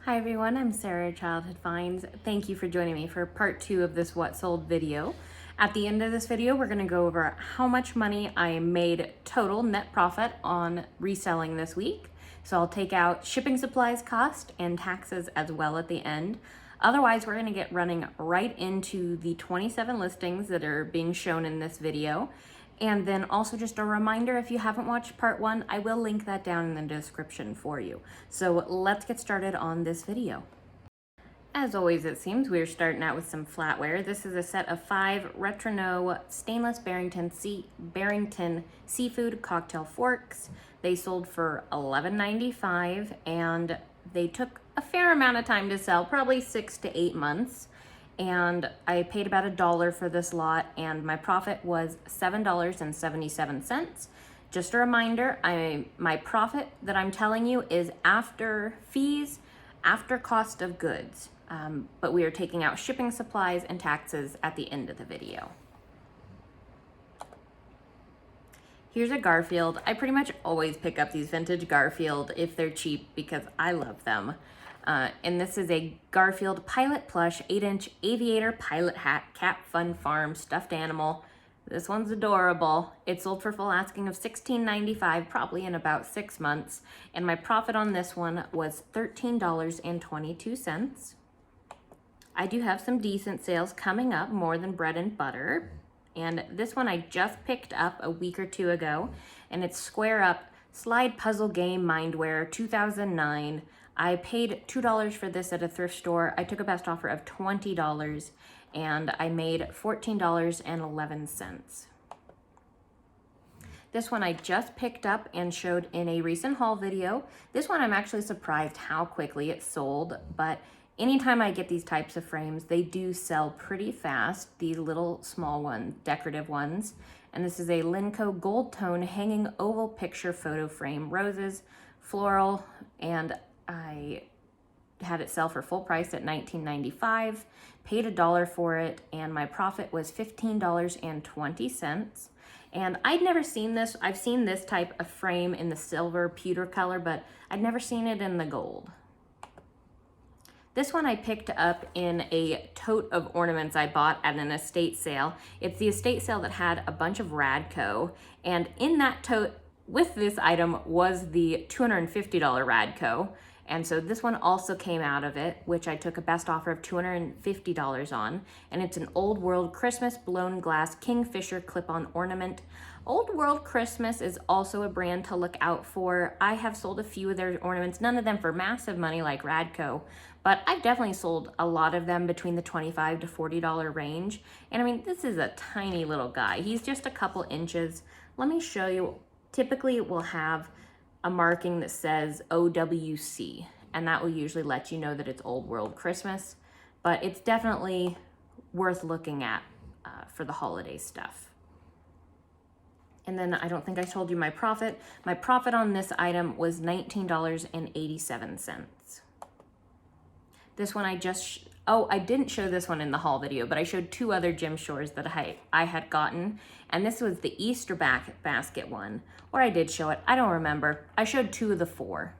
Hi everyone, I'm Sarah, Childhood Finds. Thank you for joining me for part 2 of this What Sold video. At the end of this video, we're going to go over how much money I made total net profit on reselling this week. So I'll take out shipping supplies cost and taxes as well at the end. Otherwise, we're going to get running right into the 27 listings that are being shown in this video. And then also just a reminder, if you haven't watched part 1, I will link that down in the description for you. So let's get started on this video. As always, it seems we're starting out with some flatware. This is a set of 5 Retrono stainless Barrington seafood cocktail forks. They sold for $11.95 and they took a fair amount of time to sell, probably 6 to 8 months. And I paid about $1 for this lot and my profit was $7.77. Just a reminder, my profit that I'm telling you is after fees, after cost of goods. But we are taking out shipping supplies and taxes at the end of the video. Here's a Garfield. I pretty much always pick up these vintage Garfield if they're cheap because I love them. And this is a Garfield Pilot Plush 8-inch aviator pilot hat cap fun farm stuffed animal. This one's adorable. It sold for full asking of $16.95, probably in about 6 months. And my profit on this one was $13.22. I do have some decent sales coming up, more than bread and butter. And this one I just picked up a week or two ago, and it's Square Up Slide Puzzle Game Mindware 2009. I paid $2 for this at a thrift store. I took a best offer of $20 and I made $14.11. This one I just picked up and showed in a recent haul video. This one I'm actually surprised how quickly it sold, but anytime I get these types of frames, they do sell pretty fast, these little small ones, decorative ones. And this is a Linco Gold Tone Hanging Oval Picture Photo Frame, roses, floral, and I had it sell for full price at $19.95, paid $1 for it, and my profit was $15.20. And I'd never seen this. I've seen this type of frame in the silver pewter color, but I'd never seen it in the gold. This one I picked up in a tote of ornaments I bought at an estate sale. It's the estate sale that had a bunch of Radco, and in that tote with this item was the $250 Radco. And so this one also came out of it, which I took a best offer of $250 on. And it's an Old World Christmas blown glass Kingfisher clip-on ornament. Old World Christmas is also a brand to look out for. I have sold a few of their ornaments, none of them for massive money like Radco, but I've definitely sold a lot of them between the $25 to $40 range. And I mean, this is a tiny little guy. He's just a couple inches. Let me show you. Typically it will have a marking that says OWC, and that will usually let you know that it's Old World Christmas, but it's definitely worth looking at for the holiday stuff. And then I don't think I told you my profit. My profit on this item was $19.87. This one I didn't show this one in the haul video, but I showed 2 other gym shores that I had gotten. And this was the Easter basket one, or I did show it, I don't remember. I showed 2 of the 4.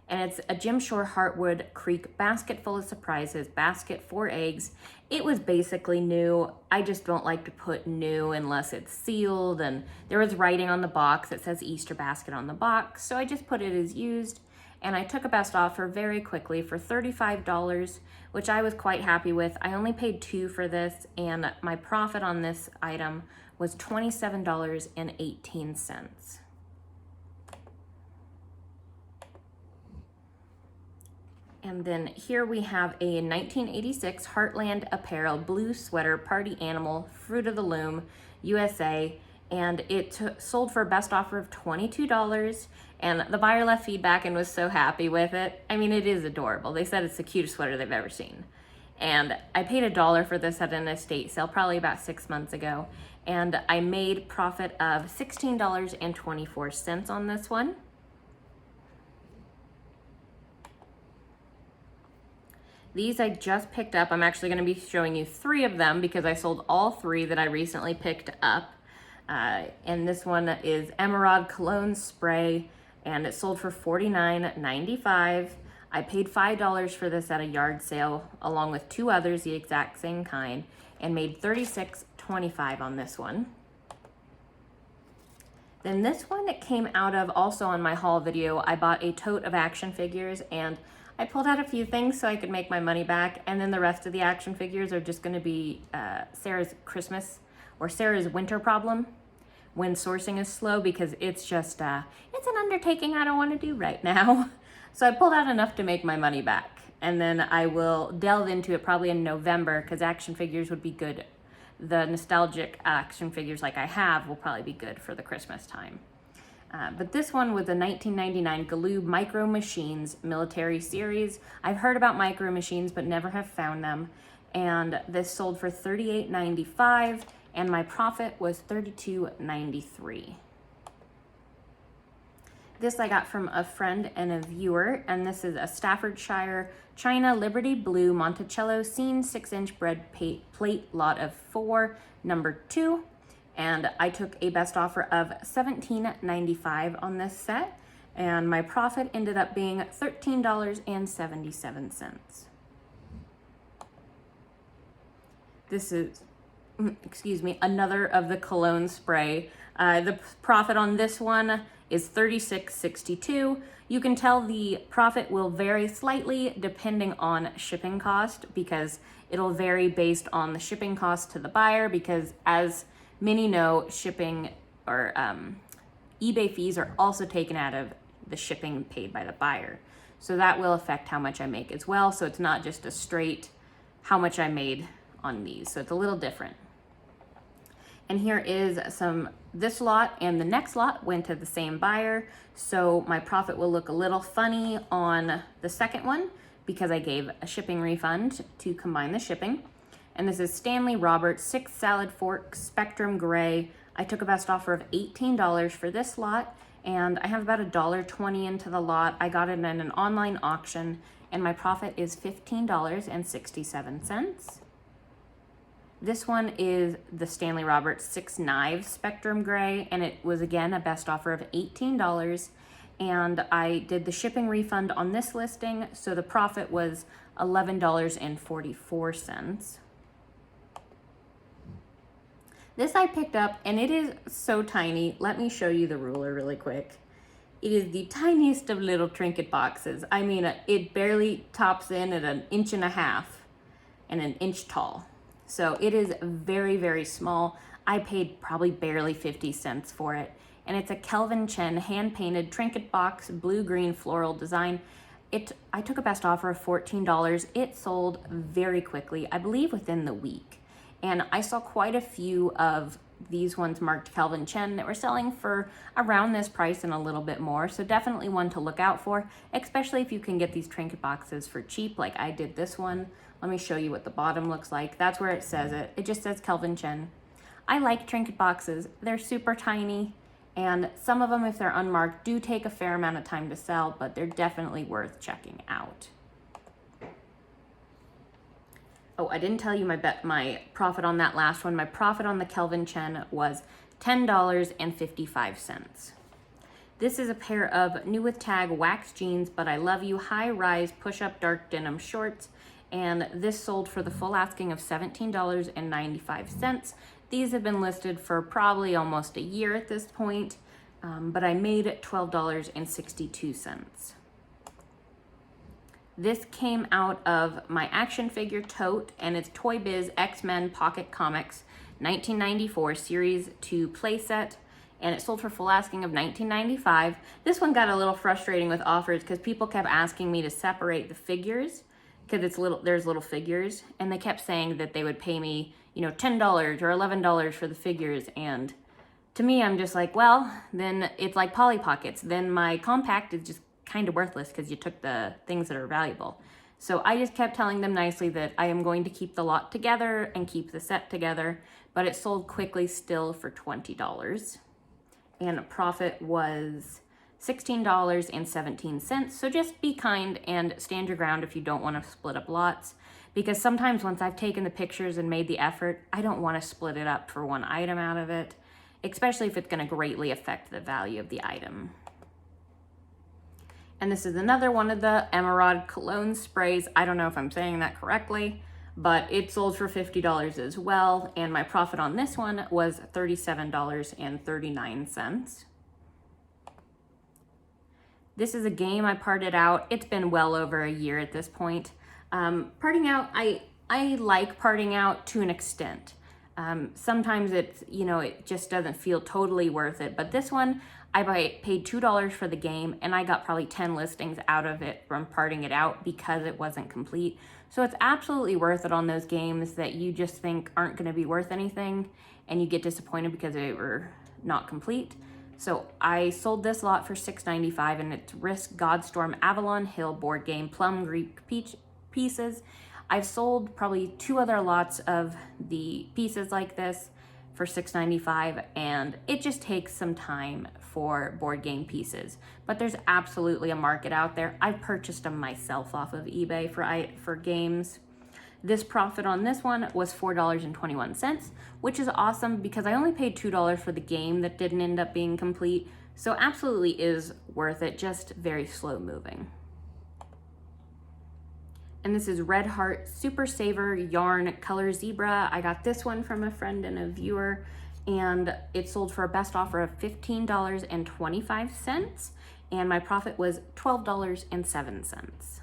And it's a Jim Shore Heartwood Creek basket full of surprises, basket 4 eggs. It was basically new. I just don't like to put new unless it's sealed, and there was writing on the box that says Easter basket on the box, so I just put it as used. And I took a best offer very quickly for $35, which I was quite happy with. I only paid $2 for this, and my profit on this item was $27.18. And then here we have a 1986 Heartland Apparel blue sweater party animal, Fruit of the Loom, USA. And it sold for a best offer of $22, and the buyer left feedback and was so happy with it. I mean, it is adorable. They said it's the cutest sweater they've ever seen. And I paid $1 for this at an estate sale probably about 6 months ago, and I made profit of $16.24 on this one. These I just picked up. I'm actually going to be showing you 3 of them because I sold all 3 that I recently picked up. And this one is Emerald Cologne Spray, and it sold for $49.95. I paid $5 for this at a yard sale along with 2 others the exact same kind and made $36.25 on this one. Then this one that came out of also on my haul video, I bought a tote of action figures and I pulled out a few things so I could make my money back, and then the rest of the action figures are just gonna be Sarah's Christmas or Sarah's winter problem when sourcing is slow, because it's just, it's an undertaking I don't wanna do right now. So I pulled out enough to make my money back, and then I will delve into it probably in November because action figures would be good. The nostalgic action figures like I have will probably be good for the Christmas time. But this one was a 1999 Galoob Micro Machines military series. I've heard about Micro Machines but never have found them. And this sold for $38.95 and my profit was $32.93. This I got from a friend and a viewer, and this is a Staffordshire China Liberty Blue Monticello Scene 6-inch bread plate lot of 4, number 2. And I took a best offer of $17.95 on this set, and my profit ended up being $13.77. This is, excuse me, another of the cologne spray. The profit on this one is $36.62. You can tell the profit will vary slightly depending on shipping cost, because it'll vary based on the shipping cost to the buyer, because as many know, shipping or eBay fees are also taken out of the shipping paid by the buyer. So that will affect how much I make as well. So it's not just a straight how much I made on these. So it's a little different. And here is this lot and the next lot went to the same buyer. So my profit will look a little funny on the second one because I gave a shipping refund to combine the shipping. And this is Stanley Roberts 6 salad forks Spectrum Gray. I took a best offer of $18 for this lot, and I have about $1.20 into the lot. I got it in an online auction, and my profit is $15.67. This one is the Stanley Roberts 6 Knives Spectrum Gray, and it was again a best offer of $18. And I did the shipping refund on this listing, so the profit was $11.44. This I picked up, and it is so tiny. Let me show you the ruler really quick. It is the tiniest of little trinket boxes. I mean, it barely tops in at 1.5 inches and 1 inch tall. So it is very, very small. I paid probably barely 50 cents for it. And it's a Kelvin Chen hand-painted trinket box, blue-green floral design. I took a best offer of $14. It sold very quickly, I believe within the week. And I saw quite a few of these ones marked Kelvin Chen that were selling for around this price and a little bit more. So definitely one to look out for, especially if you can get these trinket boxes for cheap like I did this one. Let me show you what the bottom looks like. That's where it says it. It just says Kelvin Chen. I like trinket boxes. They're super tiny, and some of them, if they're unmarked, do take a fair amount of time to sell, but they're definitely worth checking out. Oh, I didn't tell you my profit on that last one. My profit on the Kelvin Chen was $10.55. This is a pair of new with tag wax jeans, but I love you high-rise push-up dark denim shorts, and this sold for the full asking of $17.95. These have been listed for probably almost a year at this point, but I made $12.62. This came out of my action figure tote, and it's Toy Biz X-Men Pocket Comics 1994 Series 2 playset, and it sold for full asking of $19.95. This one got a little frustrating with offers because people kept asking me to separate the figures because there's little figures, and they kept saying that they would pay me, $10 or $11 for the figures, and to me, I'm just like, well, then it's like Polly Pockets. Then my compact is just kind of worthless because you took the things that are valuable. So I just kept telling them nicely that I am going to keep the lot together and keep the set together, but it sold quickly still for $20. And profit was $16.17. So just be kind and stand your ground if you don't want to split up lots, because sometimes once I've taken the pictures and made the effort, I don't want to split it up for one item out of it, especially if it's going to greatly affect the value of the item. And this is another one of the Emerald cologne sprays. I don't know if I'm saying that correctly, but it sold for $50 as well. And my profit on this one was $37.39. This is a game I parted out. It's been well over a year at this point. Parting out, I like parting out to an extent. Sometimes it's, it just doesn't feel totally worth it. But this one, I paid $2 for the game and I got probably 10 listings out of it from parting it out because it wasn't complete. So it's absolutely worth it on those games that you just think aren't going to be worth anything and you get disappointed because they were not complete. So I sold this lot for $6.95 and it's Risk, Godstorm, Avalon Hill board game, Plum Greek Peach pieces. I've sold probably 2 other lots of the pieces like this for $6.95, and it just takes some time for board game pieces. But there's absolutely a market out there. I've purchased them myself off of eBay for games. This profit on this one was $4.21, which is awesome because I only paid $2 for the game that didn't end up being complete. So absolutely is worth it, just very slow moving. And this is Red Heart Super Saver Yarn Color Zebra. I got this one from a friend and a viewer, and it sold for a best offer of $15.25, and my profit was $12.07.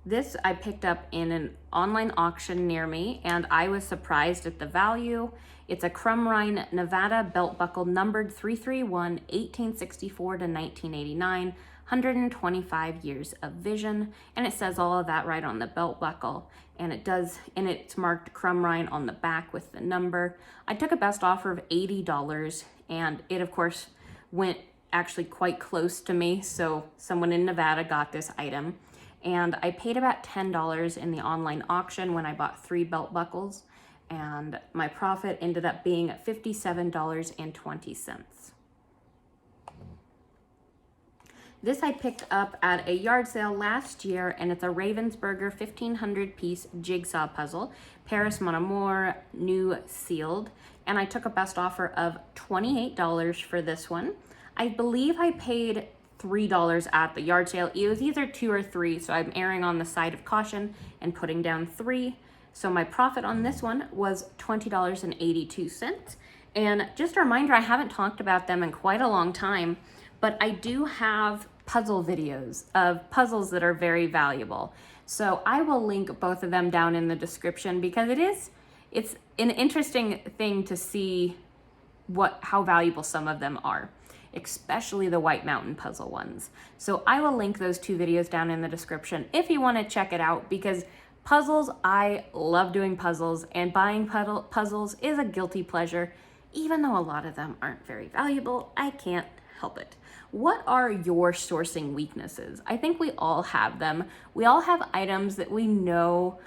This I picked up in an online auction near me, and I was surprised at the value. It's a Crumrine Nevada belt buckle numbered 331, 1864 to 1989. 125 years of vision, and it says all of that right on the belt buckle, and it's marked Crumrine on the back with the number. I took a best offer of $80, and it of course went actually quite close to me, so someone in Nevada got this item, and I paid about $10 in the online auction when I bought 3 belt buckles, and my profit ended up being $57.20. This I picked up at a yard sale last year, and it's a Ravensburger 1,500 piece jigsaw puzzle, Paris Mon Amour, new sealed, and I took a best offer of $28 for this one. I believe I paid $3 at the yard sale. It was either 2 or 3, so I'm erring on the side of caution and putting down 3. So my profit on this one was $20.82. And just a reminder, I haven't talked about them in quite a long time, but I do have puzzle videos of puzzles that are very valuable. So I will link both of them down in the description because it's an interesting thing to see how valuable some of them are, especially the White Mountain puzzle ones. So I will link those 2 videos down in the description if you want to check it out, because puzzles, I love doing puzzles, and buying puzzles is a guilty pleasure. Even though a lot of them aren't very valuable, I can't help it. What are your sourcing weaknesses? I think we all have them. We all have items that we know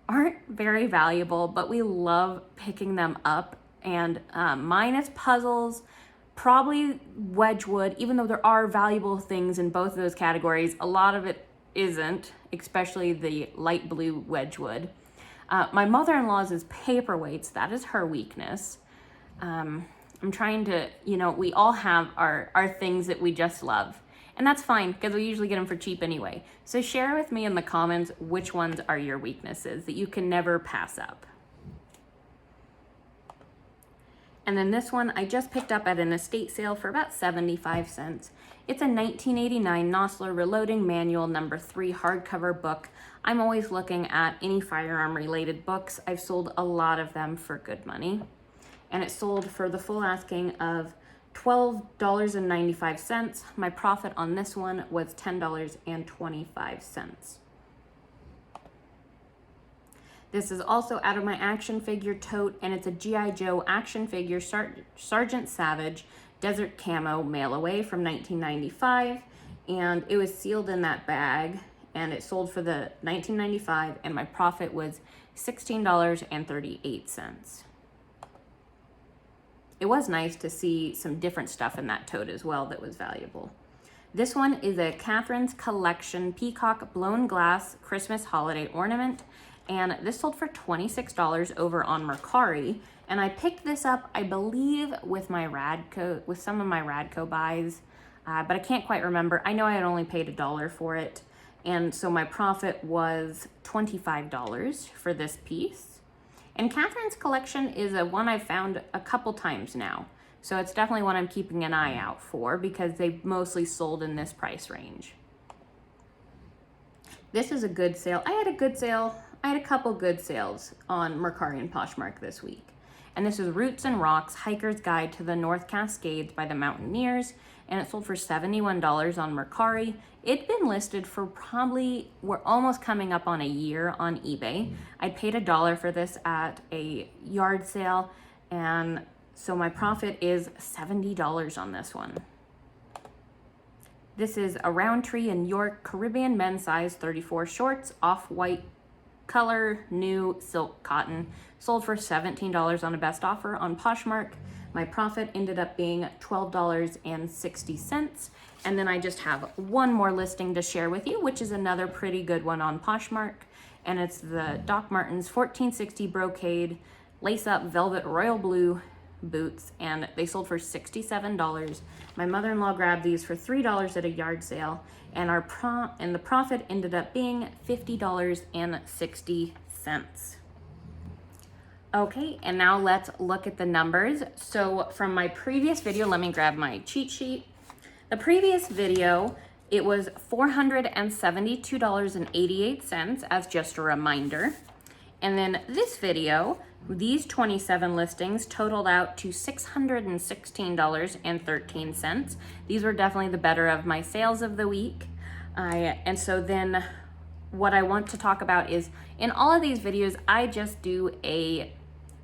aren't very valuable, but we love picking them up. And mine is puzzles, probably Wedgwood, even though there are valuable things in both of those categories. A lot of it isn't, especially the light blue Wedgwood. My mother-in-law's is paperweights. That is her weakness. I'm trying to, we all have our things that we just love. And that's fine because we usually get them for cheap anyway. So share with me in the comments which ones are your weaknesses that you can never pass up. And then this one I just picked up at an estate sale for about 75 cents. It's a 1989 Nosler Reloading Manual number 3 hardcover book. I'm always looking at any firearm related books. I've sold a lot of them for good money. And it sold for the full asking of $12.95. My profit on this one was $10.25. This is also out of my action figure tote, and it's a G.I. Joe action figure Sergeant Savage Desert Camo mail away from 1995, and it was sealed in that bag, and it sold for the $19.95, and my profit was $16.38. It was nice to see some different stuff in that tote as well that was valuable. This one is a Catherine's Collection Peacock Blown Glass Christmas Holiday Ornament, and this sold for $26 over on Mercari. And I picked this up, I believe, with some of my Radco buys. but I can't quite remember. I know I had only paid $1 for it. And so my profit was $25 for this piece. And Catherine's collection is one I've found a couple times now. So it's definitely one I'm keeping an eye out for because they've mostly sold in this price range. This is a good sale. I had a couple good sales on Mercari and Poshmark this week. And this is Roots and Rocks, Hiker's Guide to the North Cascades by the Mountaineers. And it sold for $71 on Mercari. It'd been listed for probably, we're almost coming up on a year on eBay. I paid $1 for this at a yard sale. And so my profit is $70 on this one. This is a Roundtree in York Caribbean men's size 34 shorts, off-white color, new silk cotton. Sold for $17 on a best offer on Poshmark. My profit ended up being $12.60. And then I just have one more listing to share with you, which is another pretty good one on Poshmark. And it's the Doc Martens 1460 brocade lace-up velvet royal blue boots, and they sold for $67. My mother-in-law grabbed these for $3 at a yard sale, and the profit ended up being $50.60. Okay, and now let's look at the numbers. So from my previous video, let me grab my cheat sheet. The previous video, it was $472.88 as just a reminder. And then this video, these 27 listings totaled out to $616.13. These were definitely the better of my sales of the week. And so then what I want to talk about is in all of these videos, I just do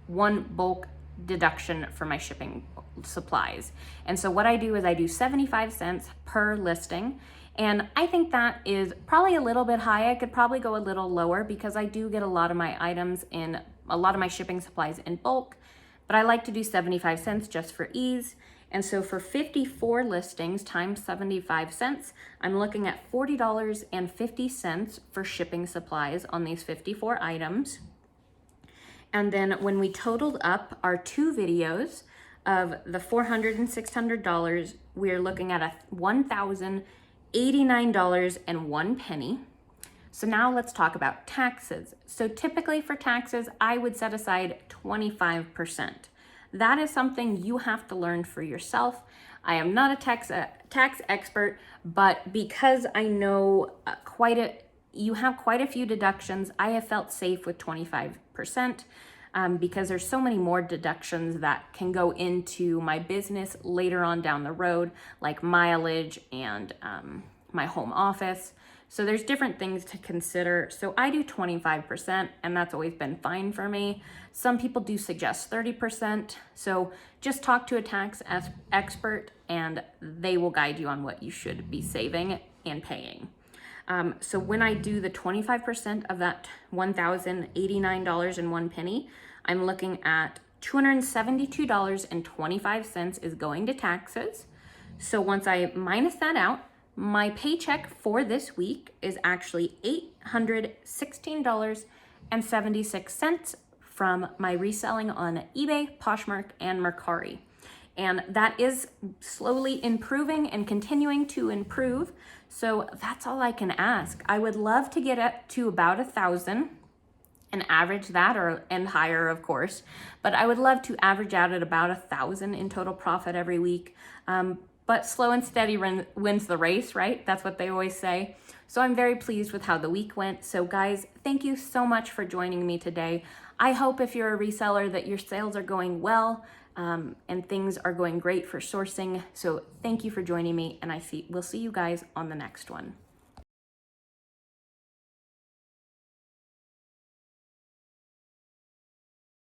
one bulk deduction for my shipping supplies. And so what I do is I do 75 cents per listing. And I think that is probably a little bit high. I could probably go a little lower because I do get a lot of my items in, a lot of my shipping supplies in bulk, but I like to do 75 cents just for ease. And so for 54 listings times 75 cents, I'm looking at $40.50 for shipping supplies on these 54 items. And then when we totaled up our two videos of the $400 and $600, we're looking at $1,089.01. So now let's talk about taxes. So typically for taxes, I would set aside 25%. That is something you have to learn for yourself. I am not a tax expert, but because I know you have quite a few deductions, I have felt safe with 25%. Because there's so many more deductions that can go into my business later on down the road, like mileage and my home office. So there's different things to consider. So I do 25%, and that's always been fine for me. Some people do suggest 30%. So just talk to a tax expert, and they will guide you on what you should be saving and paying. So when I do the 25% of that $1,089.01, I'm looking at $272.25 is going to taxes. So once I minus that out, my paycheck for this week is actually $816.76 from my reselling on eBay, Poshmark, and Mercari. And that is slowly improving and continuing to improve. So that's all I can ask. I would love to get up to about 1,000 and average that, and higher, of course. But I would love to average out at about 1,000 in total profit every week. But slow and steady wins the race, right? That's what they always say. So I'm very pleased with how the week went. So guys, thank you so much for joining me today. I hope if you're a reseller that your sales are going well, and things are going great for sourcing. So thank you for joining me, and we'll see you guys on the next one.